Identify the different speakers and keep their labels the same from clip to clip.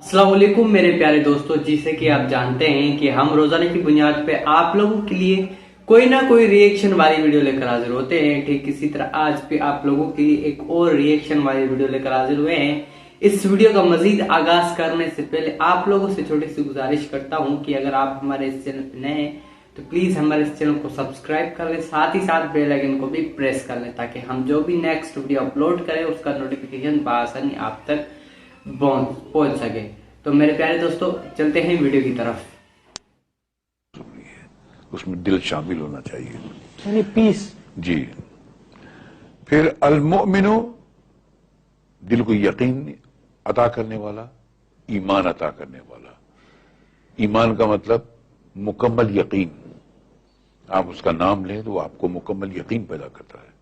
Speaker 1: अस्सलाम वालेकुम मेरे प्यारे दोस्तों। जैसे कि आप जानते हैं कि हम रोजाना की बुनियाद पे आप लोगों के लिए कोई ना कोई रिएक्शन वाली वीडियो लेकर हाजिर होते हैं। ठीक इसी तरह आज भी आप लोगों के लिए एक और रिएक्शन वाली वीडियो लेकर हाजिर हुए हैं। इस वीडियो का मजीद आगाज करने से पहले आप लोगों से छोटी सी गुजारिश करता हूं कि अगर आप हमारे इस चैनल पर नए हैं तो प्लीज हमारे इस चैनल को सब्सक्राइब कर लें, साथ ही साथ बेल आइकन को भी प्रेस कर लें ताकि हम जो भी नेक्स्ट वीडियो अपलोड करें उसका नोटिफिकेशन बआसानी आप तक पहुंच सके। तो मेरे प्यारे दोस्तों चलते हैं वीडियो की तरफ।
Speaker 2: उसमें दिल शामिल होना चाहिए,
Speaker 3: यानी पीस।
Speaker 2: जी। फिर अल-मुअमिनु, दिल को यकीन अता करने वाला, ईमान अता करने वाला। ईमान का मतलब मुकम्मल यकीन। आप उसका नाम लें तो वो आपको मुकम्मल यकीन पैदा करता है,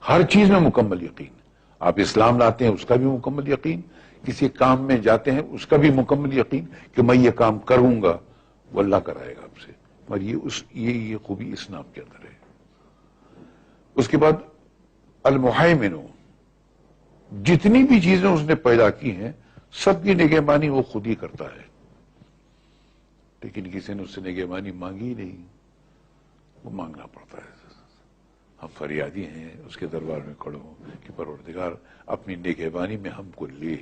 Speaker 2: हर चीज में मुकम्मल यकीन। आप इस्लाम लाते हैं उसका भी मुकम्मल यकीन, किसी काम में जाते हैं उसका भी मुकम्मल यकीन कि मैं ये काम करूंगा, वो अल्लाह कराएगा आपसे। और ये खूबी इस नाम के अंदर है। उसके बाद अल-मुहैमिनु, जितनी भी चीजें उसने पैदा की हैं सबकी निगहबानी वो खुद ही करता है, लेकिन किसी ने उससे निगहबानी मांगी ही नहीं, वो मांगना पड़ता है। हम फरियादी हैं उसके दरबार में खड़े हो कि परवरदिगार अपनी निगहबानी में हमको ले।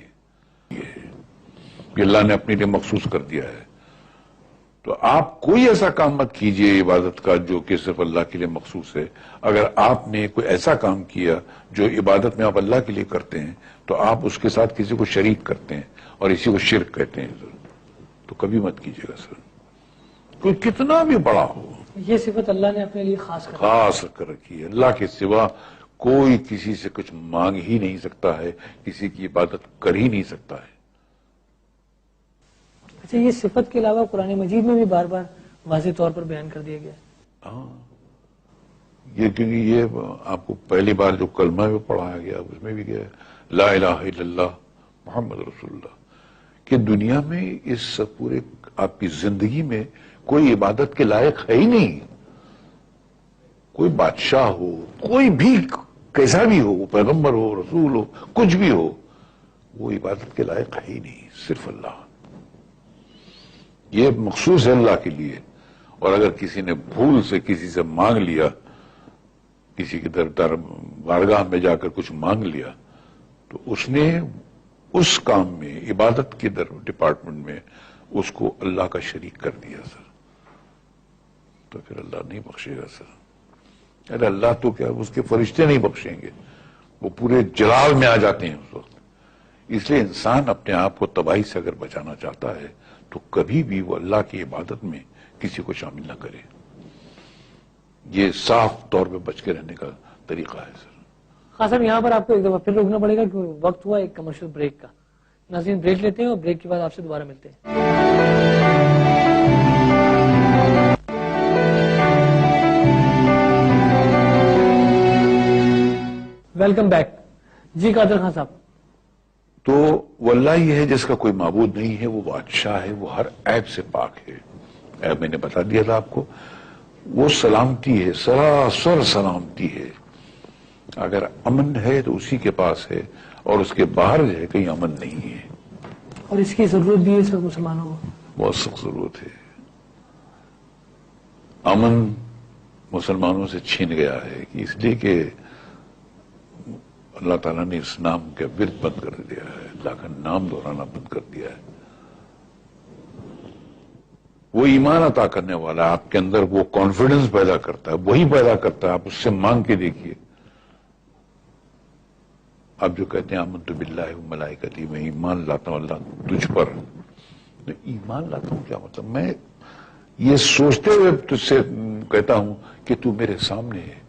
Speaker 2: ये अल्लाह ने अपने लिए मखसूस कर दिया है। तो आप कोई ऐसा काम मत कीजिए इबादत का जो कि सिर्फ अल्लाह के लिए मखसूस है। अगर आपने कोई ऐसा काम किया जो इबादत में आप अल्लाह के लिए करते हैं तो आप उसके साथ किसी को शरीक करते हैं और इसी को शिर्क कहते हैं, तो कभी मत कीजिएगा सर, कोई कितना भी बड़ा हो।
Speaker 3: ये सिफत अल्लाह ने अपने लिए खास
Speaker 2: कर रखी है। अल्लाह के सिवा कोई किसी से कुछ मांग ही नहीं सकता है, किसी की इबादत कर ही नहीं सकता है।
Speaker 3: अच्छा, ये सिफत के अलावा कुरान मजीद में भी बार बार वाज़ेह तौर पर बयान कर दिया गया।
Speaker 2: हाँ, ये क्योंकि ये आपको पहली बार जो कलमा में पढ़ाया गया उसमें भी गया ला इलाहा इल्लल्लाह मुहम्मद रसूलुल्लाह, कि दुनिया में इस पूरे आपकी जिंदगी में कोई इबादत के लायक है ही नहीं। कोई बादशाह हो, कोई भी कैसा भी हो, पैगंबर हो, रसूल हो, कुछ भी हो, वो इबादत के लायक है ही नहीं, सिर्फ अल्लाह। ये मखसूस है अल्लाह के लिए। और अगर किसी ने भूल से किसी से मांग लिया, किसी के दर बारगाह में जाकर कुछ मांग लिया, तो उसने उस काम में इबादत के डिपार्टमेंट में उसको अल्लाह का शरीक कर दिया सर, तो फिर अल्लाह नहीं बख्शेगा सर। अरे अल्लाह तो क्या, उसके फरिश्ते नहीं बख्शेंगे, वो पूरे जलाल में आ जाते हैं उस वक्त। इसलिए इंसान अपने आप को तबाही से अगर बचाना चाहता है तो कभी भी वो अल्लाह की इबादत में किसी को शामिल ना करे। ये साफ तौर पे बच के रहने का तरीका है सर।
Speaker 3: खास साहब, यहाँ पर आपको एक दफा फिर रोकना पड़ेगा कि वक्त हुआ एक कमर्शियल ब्रेक का। नाज़रीन, ब्रेक लेते हैं और ब्रेक के बाद आपसे दोबारा मिलते हैं। वेलकम बैक जी। कादर खान साहब,
Speaker 2: तो वो अल्लाह ही है जिसका कोई माबूद नहीं है, वो बादशाह है, वो हर ऐब से पाक है। ऐब मैंने बता दिया था आपको, वो सलामती है, सरासर सलामती है। अगर अमन है तो उसी के पास है, और उसके बाहर जो है कहीं अमन नहीं है।
Speaker 3: और इसकी जरूरत भी है सब मुसलमानों को,
Speaker 2: बहुत सख्त जरूरत है। अमन मुसलमानों से छीन गया है कि इसलिए कि अल्लाह ताला ने इस नाम का विर्द बंद कर दिया है, अल्लाह का नाम दोहराना बंद कर दिया है। वो ईमान अता करने वाला आपके अंदर वो कॉन्फिडेंस पैदा करता है, वही पैदा करता है। आप उससे मांग के देखिए। आप जो कहते हैं आमन्तु बिल्लाहि व मलाइकतिही, मैं ईमान लाता हूं अल्लाह तुझ पर, तो ईमान लाता हूं क्या मतलब? मैं ये सोचते हुए तुझसे कहता हूं कि तू मेरे सामने है,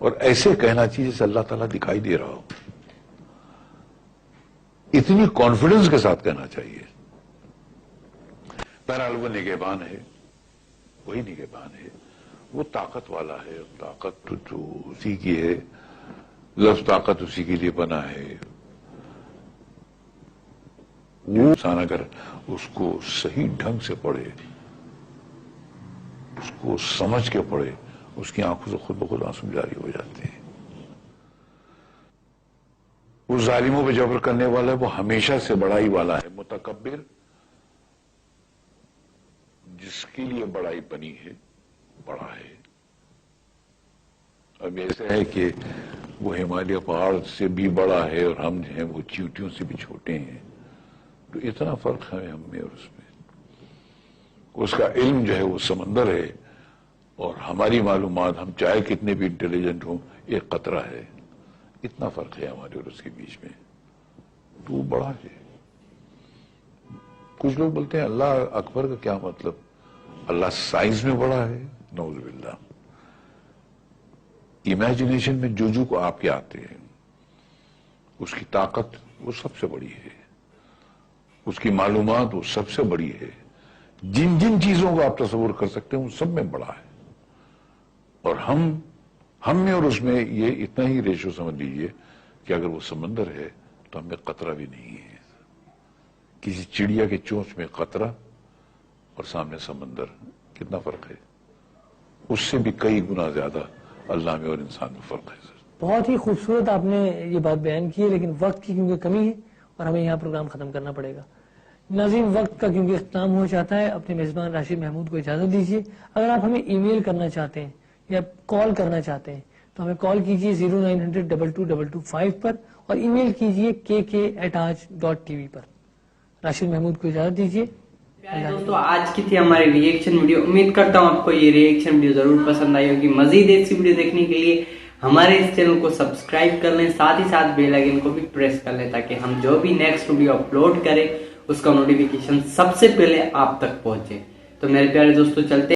Speaker 2: और ऐसे कहना चाहिए जैसे अल्लाह ताला दिखाई दे रहा हो। इतनी कॉन्फिडेंस के साथ कहना चाहिए। बहरहाल वो निगहबान है, वही निगहबान है, वो ताकत वाला है। ताकत तो उसी की है, लफ्ज ताकत उसी के लिए बना है। वो इंसान अगर उसको सही ढंग से पढ़े, उसको समझ के पढ़े, उसकी आंखों से खुद ब खुद आंसू जारी हो जाते हैं। वो जालिमों पे जबर करने वाला है, वो हमेशा से बड़ाई वाला है। मुतकब्बिर جس کے لیے بڑائی بنی ہے بڑا ہے. اب ایسا ہے کہ وہ ہمالیہ پہاڑ سے بھی بڑا ہے اور ہم جو ہیں وہ چیونٹیوں سے بھی چھوٹے ہیں. تو اتنا فرق ہے ہم میں اور اس میں. اس کا علم جو ہے وہ سمندر ہے اور ہماری معلومات ہم چاہے کتنے بھی انٹیلیجنٹ ہوں ایک قطرہ ہے. اتنا فرق ہے ہمارے اور اس کے بیچ میں. تو وہ بڑا ہے. کچھ لوگ بولتے ہیں اللہ اکبر کا کیا مطلب؟ اللہ سائنس میں بڑا ہے؟ نعوذ باللہ. امیجنیشن میں جو کو آپ کے آتے ہیں اس کی طاقت وہ سب سے بڑی ہے. اس کی معلومات وہ سب سے بڑی ہے. جن جن چیزوں کو آپ تصور کر سکتے ہیں وہ سب میں بڑا ہے. اور ہم میں اور اس میں یہ اتنا ہی ریشو سمجھ لیجئے کہ اگر وہ سمندر ہے تو ہم میں قطرہ بھی نہیں ہے. کسی چڑیا کے چونچ میں قطرہ اور سامنے سمندر کتنا فرق ہے. اس سے بھی کئی گنا زیادہ اللہ میں اور انسان میں فرق ہے.
Speaker 3: بہت ہی خوبصورت آپ نے یہ بات بیان کی ہے، لیکن وقت کی کیونکہ کمی ہے اور ہمیں یہاں پروگرام ختم کرنا پڑے گا. ناظرین وقت کا کیونکہ اختتام ہو جاتا ہے، اپنے میزبان راشد محمود کو اجازت دیجیے. اگر آپ ہمیں ای میل کرنا چاہتے ہیں یا کال کرنا چاہتے ہیں تو ہمیں کال کیجیے 0900-222225 پر اور ای میل کیجیے kk@aaj.tv پر. راشد محمود کو اجازت دیجیے.
Speaker 1: پیارے دوستوں آج کی تھی ہماری ریئیکشن ویڈیو. امید کرتا ہوں آپ کو یہ ریئیکشن ویڈیو ضرور پسند آئی ہوگی. مزید ایسی ویڈیو دیکھنے کے لیے ہمارے اس چینل کو سبسکرائب کر لیں، ساتھ ہی ساتھ بیل آئیکن کو بھی پریس کر لیں تاکہ ہم جو بھی نیکسٹ ویڈیو اپلوڈ کریں اس کا نوٹیفیکیشن سب سے پہلے آپ تک پہنچے. تو میرے پیارے دوستوں چلتے